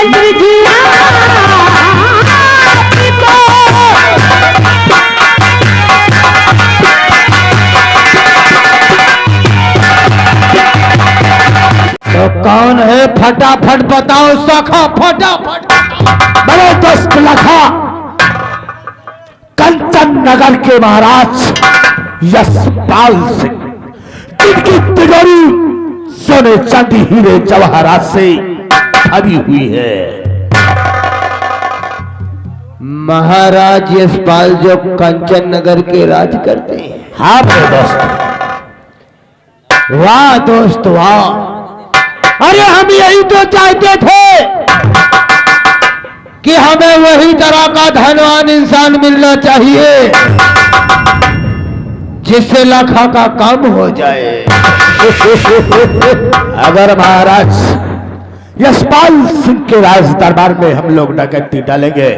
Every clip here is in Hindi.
तो कौन है फटाफट बताओ सखा, फटाफट। बड़े दोस्त लखा, कंचन नगर के महाराज यशपाल सिंह, जिनकी तिजोरी सोने चांदी हीरे जवाहरात से भरी हुई है। महाराज यशपाल जो कंचन नगर के राज करते हैं। हाँ मेरे दोस्त, वाह दोस्त वाह। अरे हम यही तो चाहते थे कि हमें वही तरह का धनवान इंसान मिलना चाहिए जिससे लाखा का काम हो जाए। अगर महाराज यशपाल सिंह के राज दरबार में हम लोग डकैती डालेंगे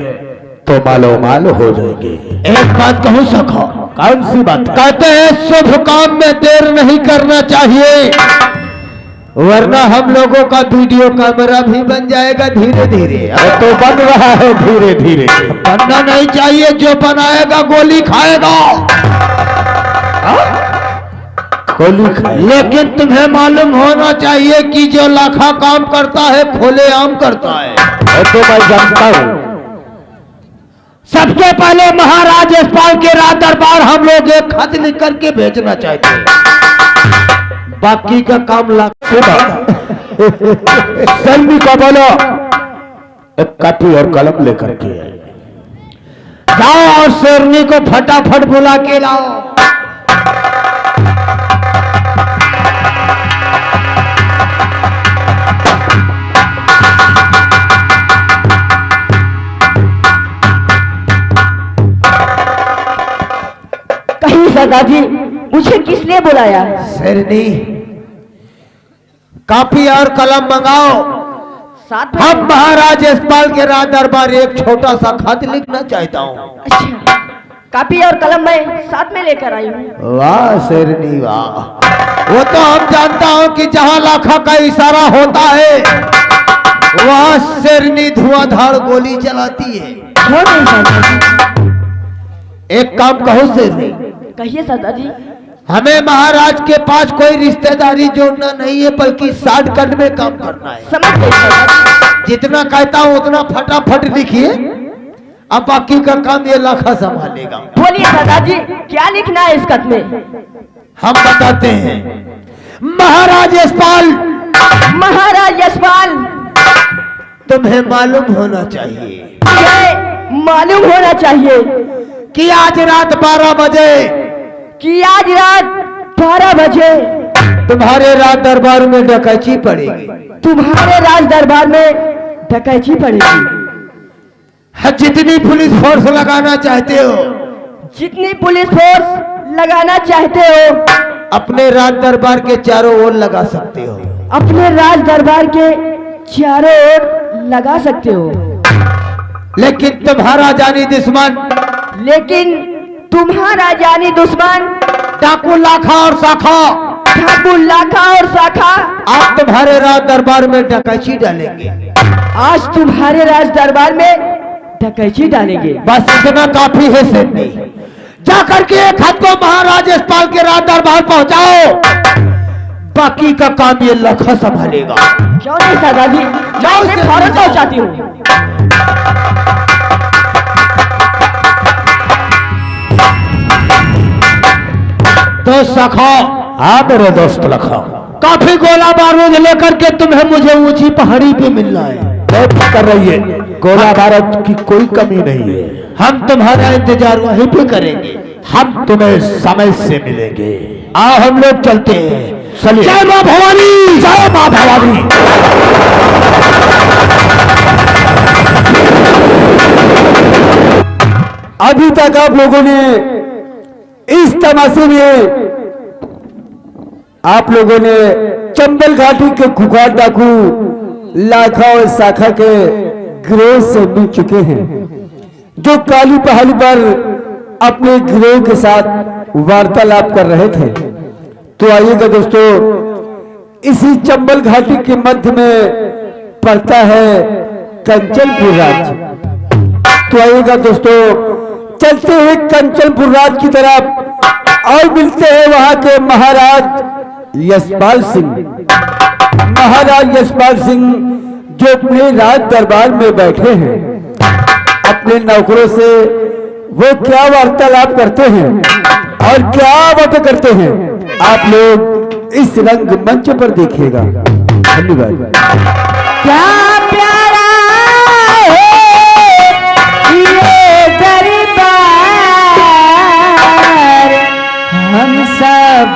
तो मालो माल हो जाएंगे। एक बात कहूं सखा। कौन सी बात? कहते हैं शुभ काम में देर नहीं करना चाहिए, वरना हम लोगों का वीडियो कैमरा भी बन जाएगा धीरे धीरे। तो बन रहा है धीरे धीरे। बनना नहीं चाहिए, जो बनाएगा गोली खाएगा। गोली खाए। लेकिन तुम्हें मालूम होना चाहिए कि जो लाखा काम करता है खुलेआम करता है। तो मैं जानता हूं। सबसे पहले महाराज यशपाल के राज दरबार हम लोग एक खत लिख करके भेजना चाहते हैं, बाकी का काम सैनी को बोलो एक कापी और कलम लेकर के जाओ और शेरनी को फटाफट बुला के लाओ। कहीं सरदार मुझे किसने बुलाया? शेरनी, कापी और कलम मंगाओ। साथ में हम महाराज यशपाल के राज दरबार एक छोटा सा खत लिखना चाहता हूँ। अच्छा, कापी और कलम मैं साथ में लेकर आई हूँ। वाह शेरनी वाह। वो तो हम जानता हूँ कि जहाँ लाखा का इशारा होता है वहाँ शेरनी धुआंधार गोली चलाती है। क्यों नहीं सरदार? एक काम कहो शेरनी, कहिए सरदार जी। हमें महाराज के पास कोई रिश्तेदारी जोड़ना नहीं है, बल्कि शॉर्टकट में काम करना है। समझ गए सरदार जी। जितना कहता हूँ उतना फटाफट लिखिए, अब बाकी का काम ये लाखा संभालेगा। बोलिए सरदार जी, क्या लिखना है इस खत में? हम बताते हैं। महाराज यशपाल, महाराज यशपाल, तुम्हें मालूम होना चाहिए ये मालूम होना चाहिए कि आज रात 12 बजे कि आज रात 12 बजे तुम्हारे राज दरबार में डकैती पड़ेगी। तुम्हारे राज दरबार में डकैती पड़ेगी। जितनी पुलिस फोर्स लगाना चाहते हो, जितनी पुलिस फोर्स लगाना चाहते हो अपने राज दरबार के चारों ओर लगा सकते हो। अपने राज दरबार के चारों ओर लगा सकते हो। लेकिन तुम्हारा जानी दुश्मन, लेकिन तुम्हारा जानी दुश्मन डाकू लाखा और शाखा, ठाकुर लाखा और शाखा आप तुम्हारे राज दरबार में डकैती डालेंगे। आज तुम्हारे राज दरबार में डकैती डालेंगे। बस इतना काफी है शेरनी। जाकर के एक खत को महाराज यशपाल के राज दरबार पहुंचाओ, बाकी का काम ये लाखा संभालेगा। क्यों नहीं सरदार जी, मैं उसे फौरन पहुंचाती हूँ। तो सखा, हाँ मेरे दोस्त लखा, काफी गोला बारूद लेकर के तुम्हें मुझे ऊंची पहाड़ी पे मिलना है। कर रही है, गोला बारूद की कोई कमी नहीं है। हम तुम्हारा इंतजार वहीं पे करेंगे। हम तुम्हें समय से मिलेंगे। आओ हम लोग चलते हैं। चलिए। जय मां भवानी, जय मां भवानी। अभी तक आप लोगों ने इस तमाशे में आप लोगों ने चंबल घाटी के खुखार डाकू लाखा और शाखा के गिरोह से मिल चुके हैं, जो काली पहाड़ी पर अपने गिरोह के साथ वार्तालाप कर रहे थे। तो आइएगा दोस्तों, इसी चंबल घाटी के मध्य में पड़ता है कंचनपुर राज्य। तो आइएगा दोस्तों, चलते हैं कंचनपुर राज्य की तरफ और मिलते हैं वहां के महाराज यशपाल सिंह। महाराज यशपाल सिंह जो अपने राज दरबार में बैठे हैं, अपने नौकरों से वो क्या वार्तालाप करते हैं और क्या बातें करते हैं, आप लोग इस रंग मंच पर देखिएगा। धन्यवाद। क्या प्यारा है ये दरबार, हम सब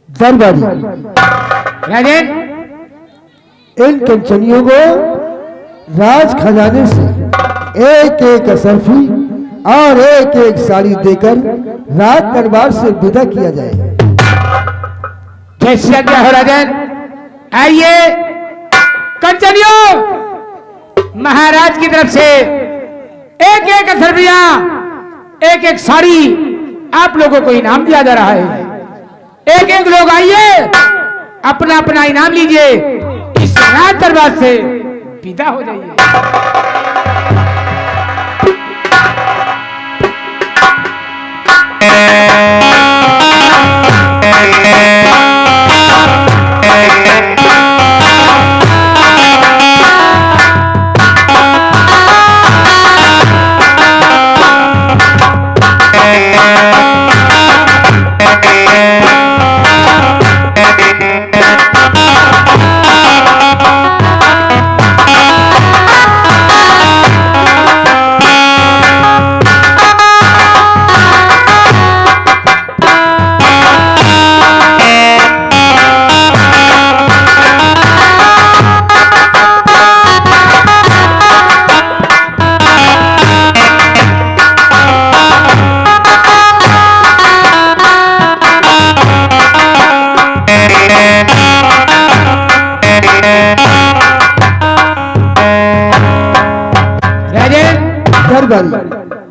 दरबारी राजन, इन कंचनियों को राज खजाने से एक एक असरफी और एक एक साड़ी देकर राज दरबार से विदा किया जाए। जैसे आज्ञा हो राजन। आइए कंचनियों, महाराज की तरफ से एक एक असरबिया, एक एक साड़ी आप लोगों को इनाम दिया जा रहा है। एक एक लोग आइए, अपना अपना इनाम लीजिए, इस राज दरबार से विदा हो जाइए।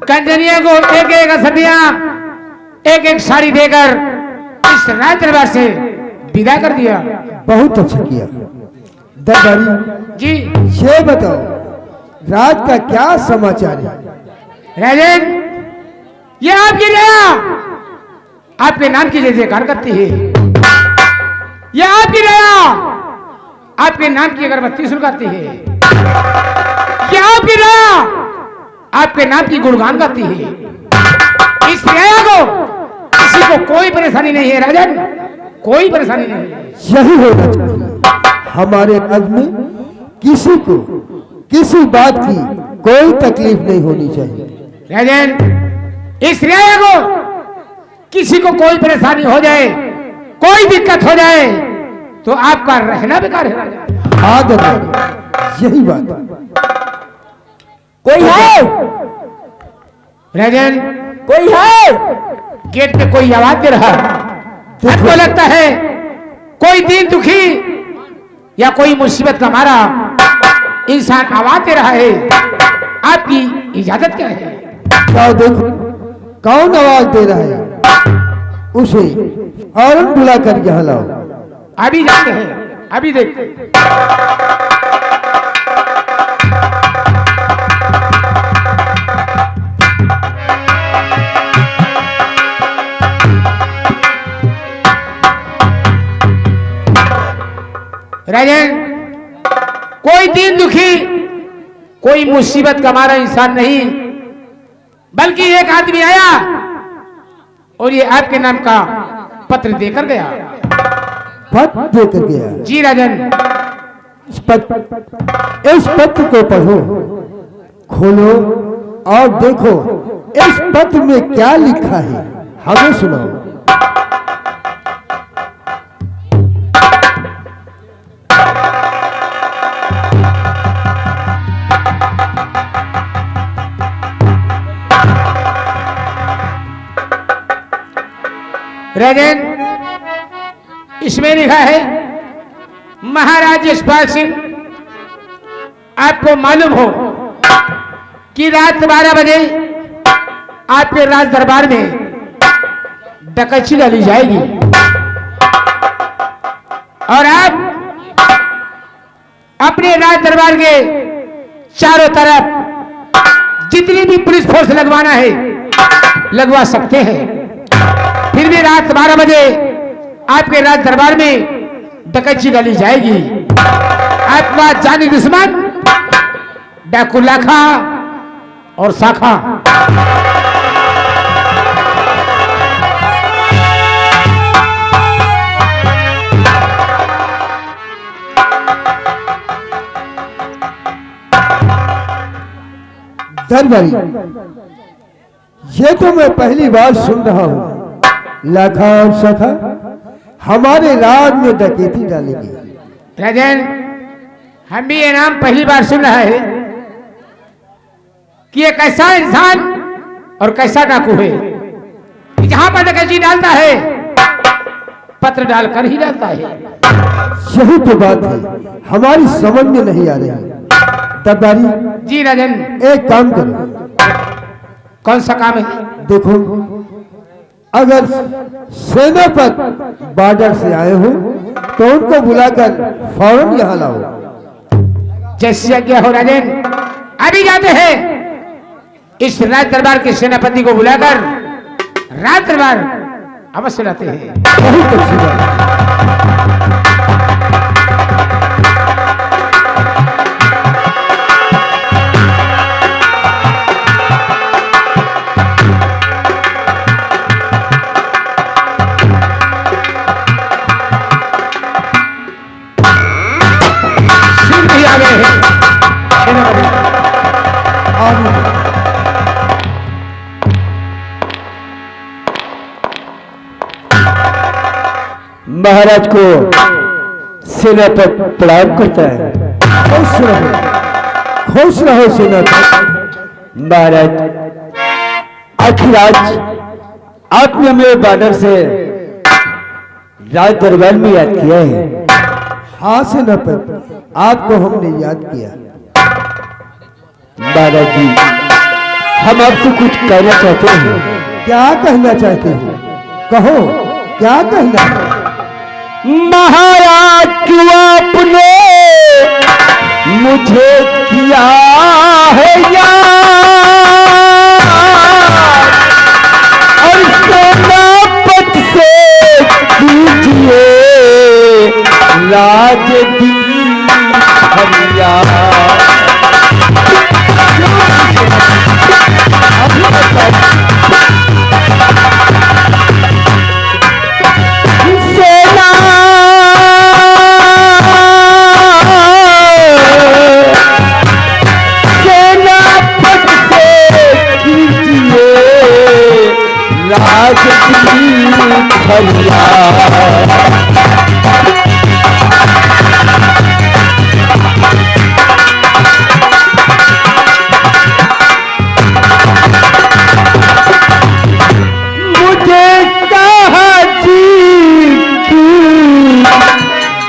कंजनिया को एक एक असदिया, एक एक साड़ी देकर इस राज दरबार से विदा कर दिया। बहुत अच्छा किया दरबारी जी। ये बताओ राज का क्या समाचार है? राजन, ये आपकी दया आपके नाम की जय जयकार करती है। ये आपकी दया आपके नाम की अगरबत्ती सुलगाती है। ये आपकी दया आपके नाम की गुणगान करती है। इस दया को किसी को कोई परेशानी नहीं है राजन, कोई परेशानी नहीं है। यही होना चाहिए। हमारे राज्य में किसी को किसी बात की कोई तकलीफ नहीं होनी चाहिए। राजन, इस दया को किसी को कोई परेशानी हो जाए, कोई दिक्कत हो जाए तो आपका रहना बेकार है राजन। हाँ दरबारी, यही बात। कोई है? राजन, कोई है? गेट पे कोई आवाज दे रहा। आपको लगता है कोई दीन दुखी या कोई मुसीबत का मारा इंसान आवाज दे रहा है। आपकी इजाजत क्या है? क्या देखो कौन आवाज दे रहा है, उसे फौरन बुला कर यहाँ लाओ। अभी जाते हैं, अभी देखते हैं। राजन, कोई दीन दुखी, कोई मुसीबत का मारा इंसान नहीं, बल्कि एक आदमी आया और ये आपके नाम का पत्र देकर गया। पत्र देकर गया? जी राजन। इस पत्र को पढ़ो, खोलो और देखो इस पत्र में क्या लिखा है, हमें सुनाओ। राजन, इसमें लिखा है, महाराज यशपाल सिंह, आपको मालूम हो कि रात 12 बजे आपके राज दरबार में डकैती डाली जाएगी और आप अपने राज दरबार के चारों तरफ जितनी भी पुलिस फोर्स लगवाना है लगवा सकते हैं। फिर भी रात 12 बजे आपके राज दरबार में डकैती डाली जाएगी। आपका जानी दुश्मन डाकू लाखा और शाखा। दरबारी, ये तो मैं पहली बार सुन रहा हूँ, लाखा और शाखा हमारे राज में डकैती डालेगी। राजन, हम भी ये नाम पहली बार सुन रहा है कि ये कैसा इंसान और कैसा डाकू है। जहां पर डकैती डालता है पत्र डालकर ही डालता है। यही तो बात है, हमारी समझ में नहीं आ रही। दरबारी जी राजन, एक काम करो। कौन सा काम है? देखो, अगर सेनापति बॉर्डर से आए हो तो उनको बुलाकर फौरन यहाँ लाओ। जैसे आज्ञा हो राजन, अभी जाते हैं। इस राज दरबार के सेनापति को बुलाकर राज दरबार अवश्य लाते हैं। बहुत अच्छी बात। सिंह भी आ गए हैं सेनापति। महाराज को सेनापति प्रणाम करता है। खुश रहो सेनापति। महाराज, आखिर आज आपने हमें बॉर्डर से राज दरबार में याद किया है। हाँ सेनापति, आपको हमने याद किया। महाराज जी, हम आपसे कुछ कहना चाहते हैं। क्या कहना चाहते हैं? कहो, क्या कहना है? महाराज, क्यों आपने मुझे किया है यार, और सेनापति से कीजिए राज दी हरिया।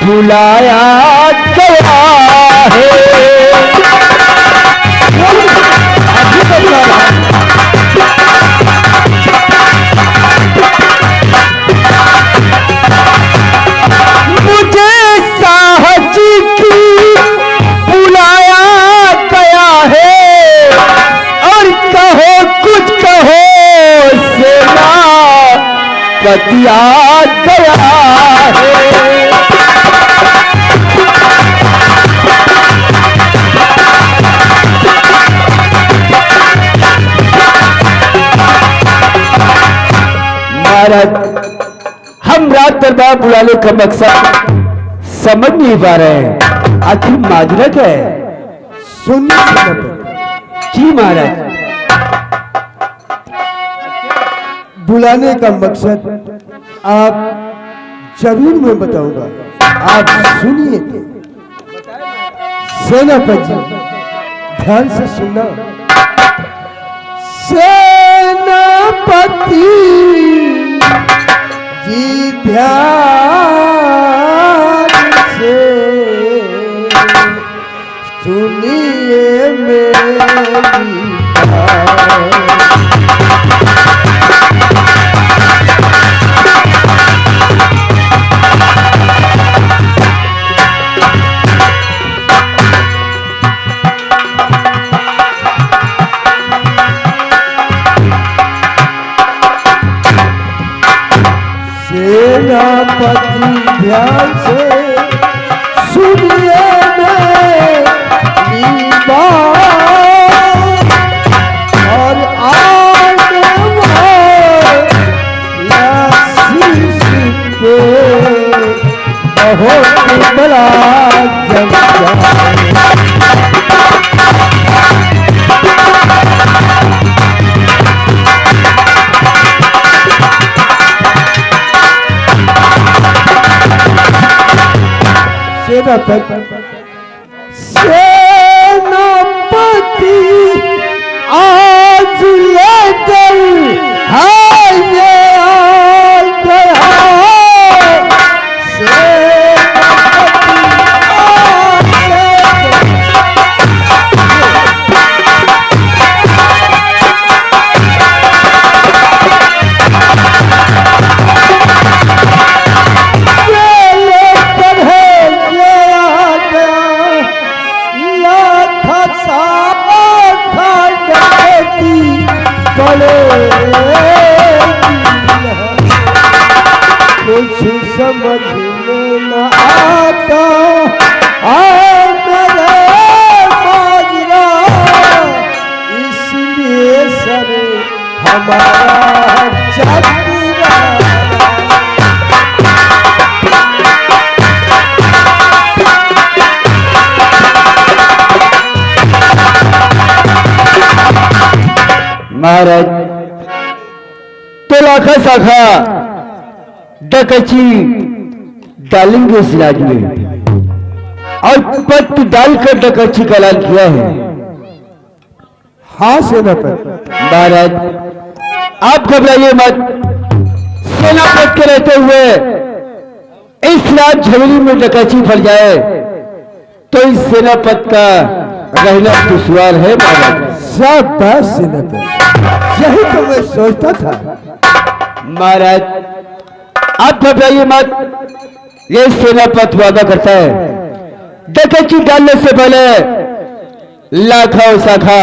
बुलाया गया है। मुझे साहजी की बुलाया गया है, और कहो कुछ कहो, सेना पतिया गया है। महाराज, हम राज दरबार बुलाने का मकसद समझ नहीं पा रहे हैं। आखिर माजरत है। सुनिए जी महाराज, बुलाने का मकसद आप जरूर मैं बताऊंगा, आप सुनिए। सेनापति, ध्यान से सुनना। सेनापति जी, ध्यान से सुनिए मेरी बात। सेनापति, ध्यान से सुनिए मेरी बात, और आने वाला शीश पे बहुत बड़ा जम जाए। सेनापति आज लेकर है ये करे हमारा चतरा। महाराज तो लाखा साखा डकची डालेंगे इस राज में और पट डालकर डकची का ऐलान किया है। हाँ सेनापति। महाराज आप घबराइए मत, सेनापति के रहते हुए इस रात झवेली में डकची फल जाए तो इस सेनापति का रहना दुश्वार है। महाराज शाबाश सेनापति, यही तो मैं सोचता था। महाराज आप घबराइए मत, ये सेनापति वादा करता है डकैती डालने से पहले लाखा और शाखा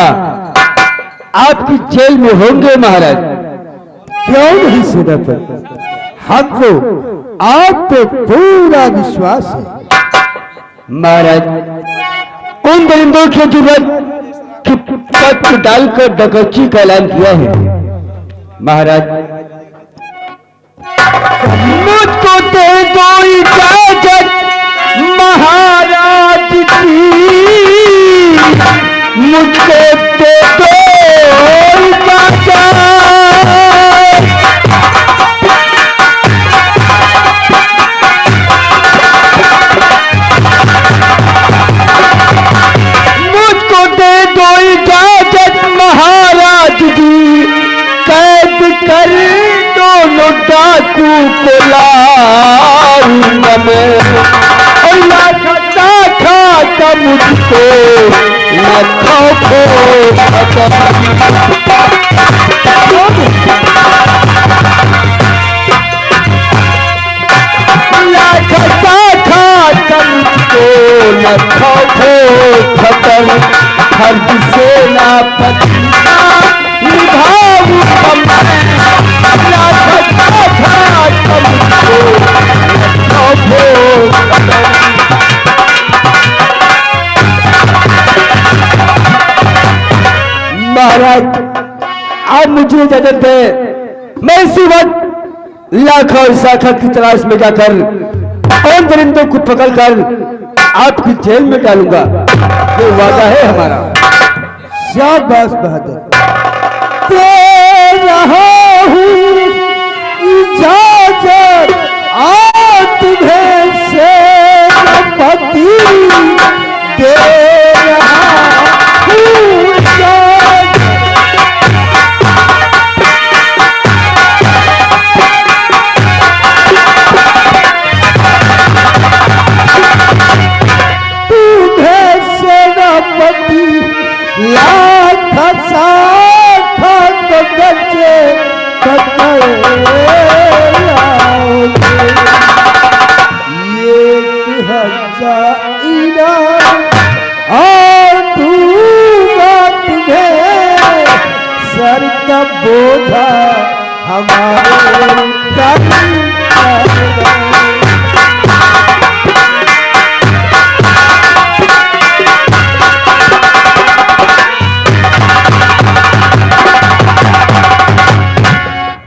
आपकी जेल में होंगे। महाराज क्यों नहीं सेनापति, हमको आप पे पूरा विश्वास है। महाराज उन दरिंदों की जरूरत कि पत्र डालकर डकैती का ऐलान किया है। महाराज मुझको दे दो इजाजत महाराज की, मुझको दे दो इजाजत। मुझको दे दो इजाजत महाराज जी, कैद कर दोनों डाकू को लाऊंगा मैं, और लाखा शाखा का मुझको लाखों को लाखा शाखा का मुझको लाखों को खतर, हर सेनापति निभाऊंगा मैं, लाखा शाखा का मुझको लाखों को खतर। महाराज आप मुझे इजाजत दे, मैं इसी वक्त लाखा और शाखा की तलाश में जाकर उन दरिंदों को पकड़कर आपकी जेल में डालूंगा, ये वादा है हमारा। शाबाश बहादुर, दे रहा हूँ इजाजत आ तुम्हें सेनापति, दे रहा हूँ इजाजत। लाखा शाखा को गचे पकड़े लाओगे, 1000 इनाम और दूंगा तुम्हें, सर का बोझा हमारे कंधे।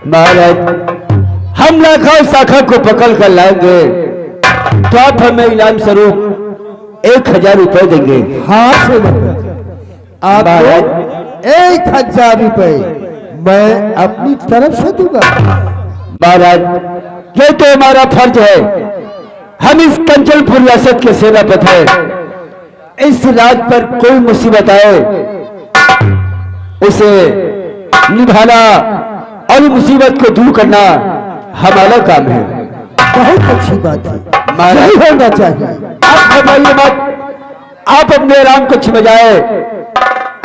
महाराज हम लाखा और शाखा को पकड़ कर लाएंगे तो आप हमें इनाम स्वरूप 1000 रुपए देंगे। हाँ सेनापति, आप 1000 रुपए मैं अपनी तरफ से दूंगा। महाराज ये तो हमारा फर्ज है, हम इस कंचनपुर रियासत के सेनापति हैं। इस राज पर कोई मुसीबत आए उसे निभाना और मुसीबत को दूर करना हमारा काम है। बहुत अच्छी बात है, यही होना चाहिए। आप घबराइए मत, आप अपने आराम कक्ष में जाए,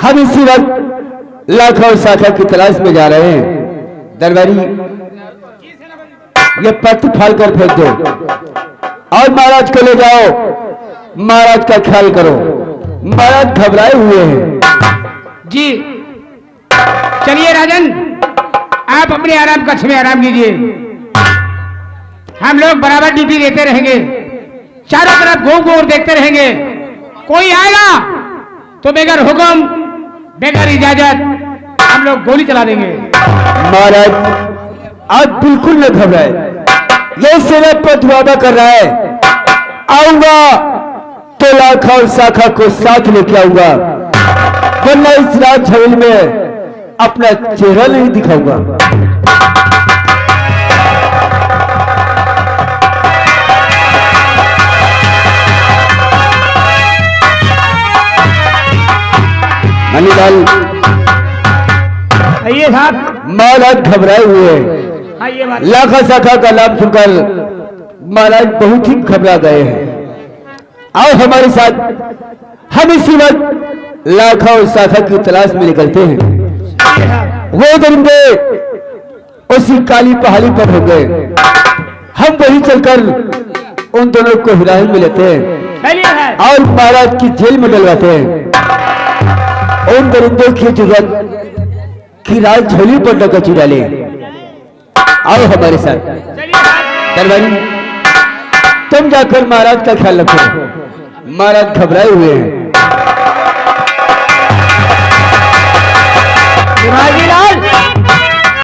हम इसी वक्त लाखा और शाखा की तलाश में जा रहे हैं। दरबारी ये पत्र फाड़ कर फेंक दो और महाराज को ले जाओ, महाराज का ख्याल करो, महाराज घबराए हुए हैं। जी चलिए राजन, आप अपने आराम कक्ष में आराम कीजिए, हम लोग बराबर ड्यूटी देते रहेंगे, चारों तरफ घूम घूम देखते रहेंगे। कोई आएगा तो बगैर हुक्म बगैर इजाजत हम लोग गोली चला देंगे। महाराज आप बिल्कुल न घबराए, ये सेना पदवादा कर रहा है। आऊंगा तो लाखा और शाखा को साथ लेके आऊंगा, वरना इस राज झवेल में अपना चेहरा नहीं दिखाऊंगा। मनीलाल ये साहब महाराज घबराए हुए हैं। हाँ ये बात लाखा शाखा का नाम सुनकर महाराज बहुत ही घबरा गए हैं। आओ हमारे साथ, हम इसी वक्त लाखा और शाखा की तलाश में निकलते हैं। वो दरिंदे उसी काली पहाड़ी पर हो गए, हम वहीं चलकर उन दोनों को हिरासत में लेते हैं और महाराज की जेल में डलवाते हैं। उन दरिंदों की जरूरत कि राज झोली पर डकची डाले। आओ हमारे साथ। दरबारी तुम जाकर महाराज का ख्याल रखो, महाराज घबराए हुए हैं।